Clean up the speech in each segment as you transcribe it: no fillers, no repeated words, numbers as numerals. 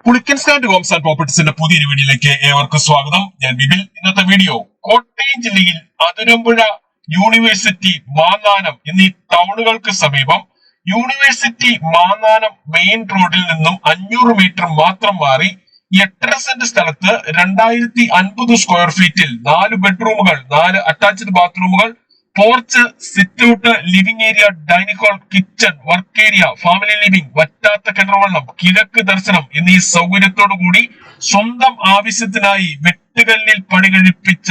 Pulickans and Holmes and പ്രോപ്പർട്ടീസിന്റെ പുതിയൊരു വീഡിയോയിലേക്ക് ഏവർക്കും സ്വാഗതം. ഞാൻ ബിബിൽ. ഇന്നത്തെ വീഡിയോ കോട്ടയം ജില്ലയിൽ അതിരമ്പുഴ, യൂണിവേഴ്സിറ്റി, മാന്നാനം എന്നീ ടൗണുകൾക്ക് സമീപം യൂണിവേഴ്സിറ്റി മാന്നാനം മെയിൻ റോഡിൽ നിന്നും 500 മീറ്റർ മാത്രം മാറി 8.5 സെന്റ് സ്ഥലത്ത് 2050 സ്ക്വയർ ഫീറ്റിൽ 4 ബെഡ്റൂമുകൾ, 4 അറ്റാച്ച്ഡ് ബാത്റൂമുകൾ, porch, sit out, living area, dining hall, kitchen, work area, family living, വറ്റാത്ത കിണർവെള്ളം, കിഴക്ക് ദർശനം എന്നീ സൗകര്യത്തോടു കൂടി സ്വന്തം ആവശ്യത്തിനായി വെട്ടുകല്ലിൽ പണി കഴിപ്പിച്ച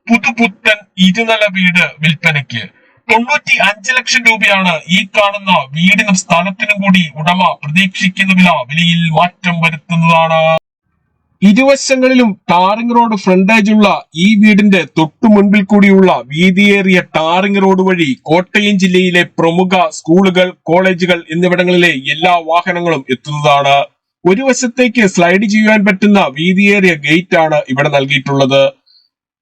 പുതുപുത്തൻ ഇരുനില വീട് വിൽപ്പനയ്ക്ക്. 95 ലക്ഷം രൂപയാണ് ഈ കാണുന്ന വീടിനും സ്ഥലത്തിനും കൂടി ഉടമ പ്രതീക്ഷിക്കുന്ന വിലയിൽ മാറ്റം വരുത്തുന്നതാണ്. ഇരുവശങ്ങളിലും ടാറിംഗ് റോഡ് ഫ്രണ്ടേജ് ഉള്ള ഈ വീടിന്റെ തൊട്ടു മുൻപിൽ കൂടിയുള്ള വീതിയേറിയ ടാറിംഗ് റോഡ് വഴി കോട്ടയം ജില്ലയിലെ പ്രമുഖ സ്കൂളുകൾ, കോളേജുകൾ എന്നിവിടങ്ങളിലെ എല്ലാ വാഹനങ്ങളും എത്തുന്നതാണ്. ഒരു വശത്തേക്ക് സ്ലൈഡ് ചെയ്യാൻ പറ്റുന്ന വീതിയേറിയ ഗേറ്റ് ആണ് ഇവിടെ നൽകിയിട്ടുള്ളത്.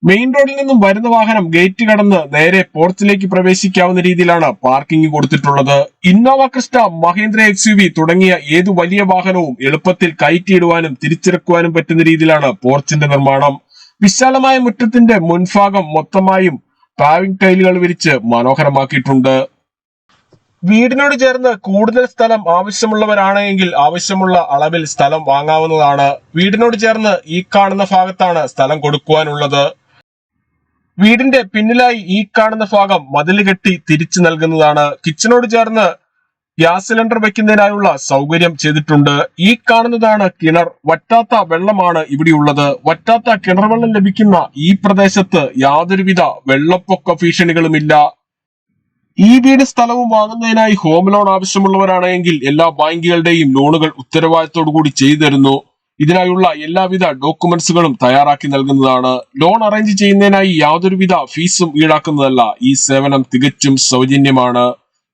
മെയിൻ റോഡിൽ നിന്നും വരുന്ന വാഹനം ഗേറ്റ് കടന്ന് നേരെ പോർച്ചിലേക്ക് പ്രവേശിക്കാവുന്ന രീതിയിലാണ് പാർക്കിംഗ് കൊടുത്തിട്ടുള്ളത്. ഇന്നോവ ക്രിസ്റ്റ, മഹീന്ദ്ര XUV തുടങ്ങിയ ഏതു വലിയ വാഹനവും എളുപ്പത്തിൽ കയറ്റിയിടുവാനും തിരിച്ചിറക്കുവാനും പറ്റുന്ന രീതിയിലാണ് പോർച്ചിന്റെ നിർമ്മാണം. വിശാലമായ മുറ്റത്തിന്റെ മുൻഭാഗം മൊത്തമായും പാവിംഗ് ടൈലുകൾ വിരിച്ച് മനോഹരമാക്കിയിട്ടുണ്ട്. വീടിനോട് ചേർന്ന് കൂടുതൽ സ്ഥലം ആവശ്യമുള്ളവരാണെങ്കിൽ ആവശ്യമുള്ള അളവിൽ സ്ഥലം വാങ്ങാവുന്നതാണ്. വീടിനോട് ചേർന്ന് ഈ കാണുന്ന ഭാഗത്താണ് സ്ഥലം കൊടുക്കുവാനുള്ളത്. വീടിന്റെ പിന്നിലായി ഈ കാണുന്ന ഭാഗം മതിൽ കെട്ടി തിരിച്ചു നൽകുന്നതാണ്. കിച്ചണോട് ചേർന്ന് ഗ്യാസ് സിലിണ്ടർ വെക്കുന്നതിനായുള്ള സൗകര്യം ചെയ്തിട്ടുണ്ട്. ഈ കാണുന്നതാണ് കിണർ. വറ്റാത്ത വെള്ളമാണ് ഇവിടെയുള്ളത്. വറ്റാത്ത കിണർ വെള്ളം ലഭിക്കുന്ന ഈ പ്രദേശത്ത് യാതൊരുവിധ വെള്ളപ്പൊക്ക ഭീഷണികളുമില്ല. ഈ വീട് സ്ഥലവും വാങ്ങുന്നതിനായി ഹോം ലോൺ ആവശ്യമുള്ളവരാണെങ്കിൽ എല്ലാ ബാങ്കുകളുടെയും ലോണുകൾ ഉത്തരവാദിത്തോടു കൂടി ചെയ്തു തരുന്നു. ഇതിനായുള്ള എല്ലാവിധ ഡോക്യുമെന്റ്സുകളും തയ്യാറാക്കി നൽകുന്നതാണ്. ലോൺ അറേഞ്ച് ചെയ്യുന്നതിനായി യാതൊരുവിധ ഫീസും ഈടാക്കുന്നതല്ല. ഈ സേവനം തികച്ചും സൗജന്യമാണ്.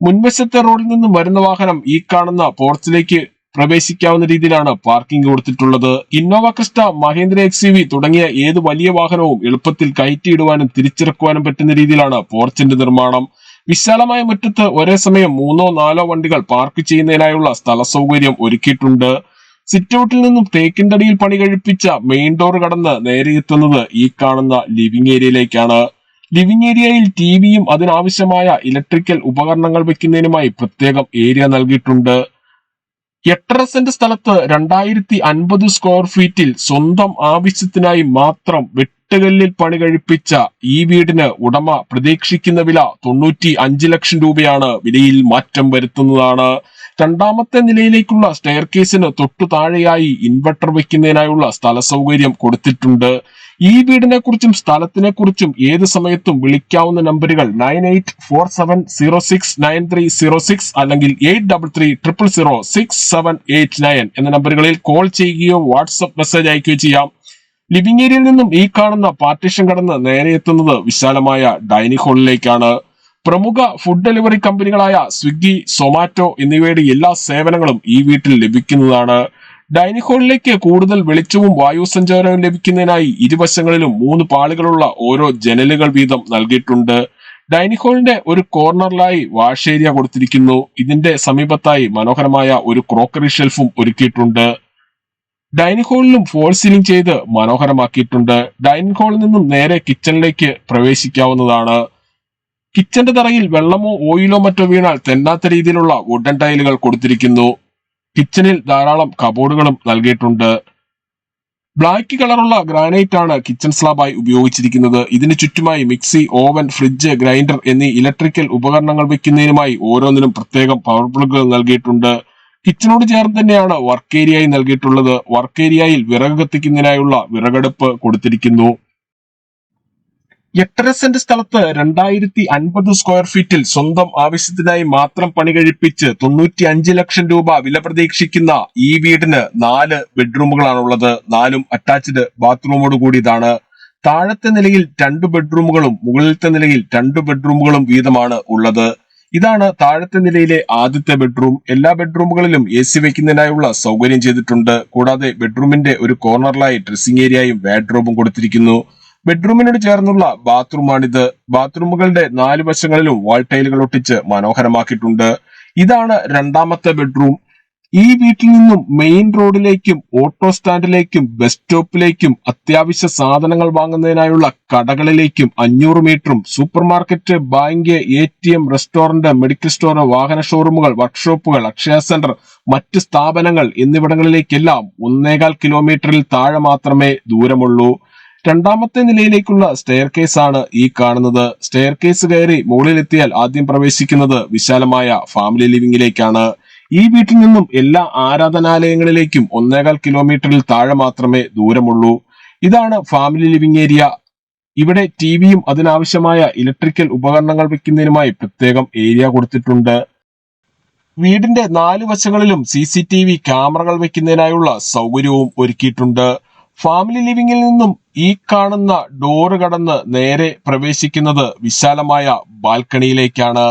മുൻവശത്തെ റോഡിൽ നിന്നും വരുന്ന വാഹനം ഈ കാണുന്ന പോർച്ചിലേക്ക് പ്രവേശിക്കാവുന്ന രീതിയിലാണ് പാർക്കിംഗ് കൊടുത്തിട്ടുള്ളത്. ഇന്നോവ ക്രിസ്റ്റ, മഹീന്ദ്ര XUV തുടങ്ങിയ ഏത് വലിയ വാഹനവും എളുപ്പത്തിൽ കയറ്റിയിടുവാനും തിരിച്ചിറക്കുവാനും പറ്റുന്ന രീതിയിലാണ് പോർച്ചിന്റെ നിർമ്മാണം. വിശാലമായ മുറ്റത്ത് ഒരേ സമയം 3-4 വണ്ടികൾ പാർക്ക് ചെയ്യുന്നതിനായുള്ള സ്ഥല സൗകര്യം ഒരുക്കിയിട്ടുണ്ട്. സിറ്റ് ഔട്ടിൽ നിന്നും തേക്കിൻതടിയിൽ പണി കഴിപ്പിച്ച മെയിൻ ഡോർ കടന്ന് നേരെ എത്തുന്നത് ഈ കാണുന്ന ലിവിംഗ് ഏരിയയിലേക്കാണ്. ലിവിംഗ് ഏരിയയിൽ ടിവിയും അതിനാവശ്യമായ ഇലക്ട്രിക്കൽ ഉപകരണങ്ങൾ വെക്കുന്നതിനുമായി പ്രത്യേകം ഏരിയ നൽകിയിട്ടുണ്ട്. 8.5 സെന്റ് സ്ഥലത്ത് 2050 സ്ക്വയർ ഫീറ്റിൽ സ്വന്തം ആവശ്യത്തിനായി മാത്രം വെട്ടുകല്ലിൽ പണി കഴിപ്പിച്ച ഈ വീടിന് ഉടമ പ്രതീക്ഷിക്കുന്ന വില 95 ലക്ഷം രൂപയാണ്. വിലയിൽ മാറ്റം വരുത്തുന്നതാണ്. രണ്ടാമത്തെ നിലയിലേക്കുള്ള സ്റ്റെയർ കേസിന് തൊട്ടു താഴെയായി ഇൻവെർട്ടർ വെക്കുന്നതിനായുള്ള സ്ഥല സൗകര്യം കൊടുത്തിട്ടുണ്ട്. ഈ വീടിനെ കുറിച്ചും സ്ഥലത്തിനെ കുറിച്ചും ഏത് സമയത്തും വിളിക്കാവുന്ന നമ്പറുകൾ 9847069306 അല്ലെങ്കിൽ 833006 എന്ന നമ്പറുകളിൽ കോൾ ചെയ്യുകയോ വാട്സ്ആപ്പ് മെസ്സേജ് അയക്കുകയോ ചെയ്യാം. ലിവിംഗ് ഏരിയയിൽ നിന്നും ഈ കാണുന്ന പാർട്ടീഷൻ കടന്ന് നേരെ എത്തുന്നത് വിശാലമായ ഡൈനിങ് ഹാളിലേക്കാണ്. പ്രമുഖ ഫുഡ് ഡെലിവറി കമ്പനികളായ സ്വിഗ്ഗി, സൊമാറ്റോ എന്നിവയുടെ എല്ലാ സേവനങ്ങളും ഈ വീട്ടിൽ ലഭിക്കുന്നതാണ്. ഡൈനിങ് ഹാളിലേക്ക് കൂടുതൽ വെളിച്ചവും വായു സഞ്ചാരവും ലഭിക്കുന്നതിനായി ഇരുവശങ്ങളിലും 3 പാളികളുള്ള ഓരോ ജനലുകൾ വീതം നൽകിയിട്ടുണ്ട്. ഡൈനിങ് ഹാളിന്റെ ഒരു കോർണറിലായി വാഷ് ഏരിയ കൊടുത്തിരിക്കുന്നു. ഇതിന്റെ സമീപത്തായി മനോഹരമായ ഒരു ക്രോക്കറി ഷെൽഫും ഒരുക്കിയിട്ടുണ്ട്. ഡൈനിങ് ഹാളിലും ഫോൾ സീലിംഗ് ചെയ്ത് മനോഹരമാക്കിയിട്ടുണ്ട്. ഡൈനിങ് ഹാളിൽ നിന്നും നേരെ കിച്ചണിലേക്ക് പ്രവേശിക്കാവുന്നതാണ്. കിച്ചന്റെ തറയിൽ വെള്ളമോ ഓയിലോ മറ്റോ വീണാൽ തെന്നാത്ത രീതിയിലുള്ള വുഡൻ ടൈലുകൾ കൊടുത്തിരിക്കുന്നു. കിച്ചണിൽ ധാരാളം കബോർഡുകളും നൽകിയിട്ടുണ്ട്. ബ്ലാക്ക് കളറുള്ള ഗ്രാനൈറ്റ് ആണ് കിച്ചൺ സ്ലാബായി ഉപയോഗിച്ചിരിക്കുന്നത്. ഇതിന് ചുറ്റുമായി മിക്സി, ഓവൻ, ഫ്രിഡ്ജ്, ഗ്രൈൻഡർ എന്നീ ഇലക്ട്രിക്കൽ ഉപകരണങ്ങൾ വെക്കുന്നതിനുമായി ഓരോന്നിനും പ്രത്യേകം പവർ പ്ലഗുകൾ നൽകിയിട്ടുണ്ട്. കിച്ചണോട് ചേർന്ന് തന്നെയാണ് വർക്ക് ഏരിയയായി നൽകിയിട്ടുള്ളത്. വർക്ക് ഏരിയയിൽ വിറക് കത്തിക്കുന്നതിനായുള്ള വിറകടുപ്പ് കൊടുത്തിരിക്കുന്നു. 8.5 സെന്റ് സ്ഥലത്ത് 2050 സ്ക്വയർ ഫീറ്റിൽ സ്വന്തം ആവശ്യത്തിനായി മാത്രം പണി കഴിപ്പിച്ച് 95 ലക്ഷം രൂപ വില പ്രതീക്ഷിക്കുന്ന ഈ വീടിന് 4 ബെഡ്റൂമുകളാണുള്ളത്. 4ഉം അറ്റാച്ച്ഡ് ബാത്റൂമോട് കൂടിയതാണ്. താഴത്തെ നിലയിൽ 2 ബെഡ്റൂമുകളും മുകളിലത്തെ നിലയിൽ 2 ബെഡ്റൂമുകളും വീതമാണ് ഉള്ളത്. ഇതാണ് താഴത്തെ നിലയിലെ ആദ്യത്തെ ബെഡ്റൂം. എല്ലാ ബെഡ്റൂമുകളിലും AC വെക്കുന്നതിനായുള്ള സൗകര്യം ചെയ്തിട്ടുണ്ട്. കൂടാതെ ബെഡ്റൂമിന്റെ ഒരു കോർണറിലായി ഡ്രസ്സിംഗ് ഏരിയയും വാർഡ്രോബും കൊടുത്തിരിക്കുന്നു. ബെഡ്റൂമിനോട് ചേർന്നുള്ള ബാത്റൂമാണിത്. ബാത്റൂമുകളുടെ 4 വശങ്ങളിലും വാൾ ടൈലുകൾ ഒട്ടിച്ച് മനോഹരമാക്കിയിട്ടുണ്ട്. ഇതാണ് രണ്ടാമത്തെ ബെഡ്റൂം. ഈ വീട്ടിൽ നിന്നും മെയിൻ റോഡിലേക്കും ഓട്ടോ സ്റ്റാൻഡിലേക്കും ബസ് സ്റ്റോപ്പിലേക്കും അത്യാവശ്യ സാധനങ്ങൾ വാങ്ങുന്നതിനായുള്ള കടകളിലേക്കും 500 മീറ്ററും super market, bank, ATM, restaurant, medical store, വാഹന ഷോറൂമുകൾ, വർക്ക്ഷോപ്പുകൾ, അക്ഷയ സെന്റർ, മറ്റ് സ്ഥാപനങ്ങൾ എന്നിവിടങ്ങളിലേക്കെല്ലാം 1.25 കിലോമീറ്ററിൽ താഴെ മാത്രമേ ദൂരമുള്ളൂ. രണ്ടാമത്തെ നിലയിലേക്കുള്ള സ്റ്റെയർ കേസ് ആണ് ഈ കാണുന്നത്. സ്റ്റെയർ കേസ് കയറി മുകളിലെത്തിയാൽ ആദ്യം പ്രവേശിക്കുന്നത് വിശാലമായ ഫാമിലി ലിവിംഗിലേക്കാണ്. ഈ വീട്ടിൽ നിന്നും എല്ലാ ആരാധനാലയങ്ങളിലേക്കും 1.25 കിലോമീറ്ററിൽ താഴെ മാത്രമേ ദൂരമുള്ളൂ. ഇതാണ് ഫാമിലി ലിവിംഗ് ഏരിയ. ഇവിടെ ടിവിയും അതിനാവശ്യമായ ഇലക്ട്രിക്കൽ ഉപകരണങ്ങൾ വെക്കുന്നതിനുമായി പ്രത്യേകം ഏരിയ കൊടുത്തിട്ടുണ്ട്. വീടിന്റെ 4 വശങ്ങളിലും CCTV ക്യാമറകൾ വെക്കുന്നതിനായുള്ള സൗകര്യവും ഒരുക്കിയിട്ടുണ്ട്. ഫാമിലി ലിവിംഗിൽ നിന്നും ഈ കാണുന്ന ഡോറ് കടന്ന് നേരെ പ്രവേശിക്കുന്നത് വിശാലമായ ബാൽക്കണിയിലേക്കാണ്.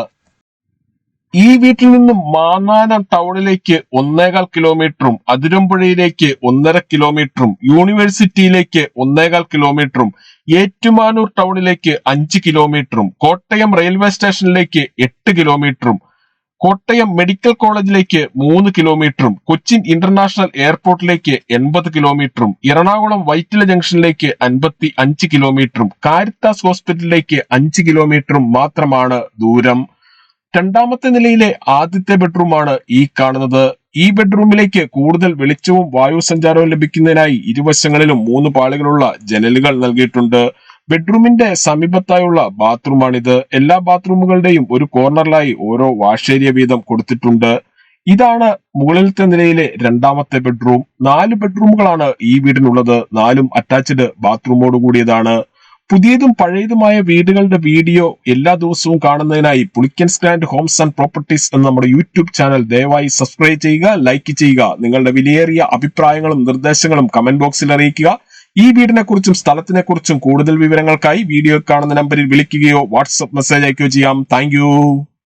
ഈ വീട്ടിൽ നിന്നും മാന്നാനം ടൗണിലേക്ക് 1.25 കിലോമീറ്ററും അതിരമ്പുഴയിലേക്ക് 1.5 കിലോമീറ്ററും യൂണിവേഴ്സിറ്റിയിലേക്ക് 1.25 കിലോമീറ്ററും ഏറ്റുമാനൂർ ടൗണിലേക്ക് 5 കിലോമീറ്ററും കോട്ടയം റെയിൽവേ സ്റ്റേഷനിലേക്ക് 8 കിലോമീറ്ററും കോട്ടയം മെഡിക്കൽ കോളേജിലേക്ക് 3 കിലോമീറ്ററും കൊച്ചിൻ ഇന്റർനാഷണൽ എയർപോർട്ടിലേക്ക് 80 കിലോമീറ്ററും എറണാകുളം വൈറ്റില ജംഗ്ഷനിലേക്ക് 55 കിലോമീറ്ററും കാരിത്താസ് ഹോസ്പിറ്റലിലേക്ക് 5 കിലോമീറ്ററും മാത്രമാണ് ദൂരം. രണ്ടാമത്തെ നിലയിലെ ആദ്യത്തെ ബെഡ്റൂമാണ് ഈ കാണുന്നത്. ഈ ബെഡ്റൂമിലേക്ക് കൂടുതൽ വെളിച്ചവും വായു സഞ്ചാരവും ലഭിക്കുന്നതിനായി ഇരുവശങ്ങളിലും 3 പാളികളുള്ള ജനലുകൾ നൽകിയിട്ടുണ്ട്. ബെഡ്റൂമിന്റെ സമീപത്തായുള്ള ബാത്റൂമാണിത്. എല്ലാ ബാത്റൂമുകളുടെയും ഒരു കോർണറിലായി ഓരോ വാഷ് ഏരിയ വീതം കൊടുത്തിട്ടുണ്ട്. ഇതാണ് മുകളിലത്തെ നിലയിലെ രണ്ടാമത്തെ ബെഡ്റൂം. 4 ബെഡ്റൂമുകളാണ് ഈ വീടിനുള്ളത്. 4ഉം അറ്റാച്ച്ഡ് ബാത്റൂമോട് കൂടിയതാണ്. പുതിയതും പഴയതുമായ വീടുകളുടെ വീഡിയോ എല്ലാ ദിവസവും കാണുന്നതിനായി Pulickans grand Holmes and properties എന്ന നമ്മുടെ യൂട്യൂബ് ചാനൽ ദയവായി സബ്സ്ക്രൈബ് ചെയ്യുക, ലൈക്ക് ചെയ്യുക. നിങ്ങളുടെ വിലയേറിയ അഭിപ്രായങ്ങളും നിർദ്ദേശങ്ങളും കമന്റ് ബോക്സിൽ അറിയിക്കുക. ഈ വീടിനെ കുറിച്ചും സ്ഥലത്തിനെ കുറിച്ചും കൂടുതൽ വിവരങ്ങൾക്കായി വീഡിയോ കാണുന്ന നമ്പറിൽ വിളിക്കുകയോ വാട്സ്ആപ്പ് മെസ്സേജ് അയക്കുകയോ ചെയ്യാം. താങ്ക്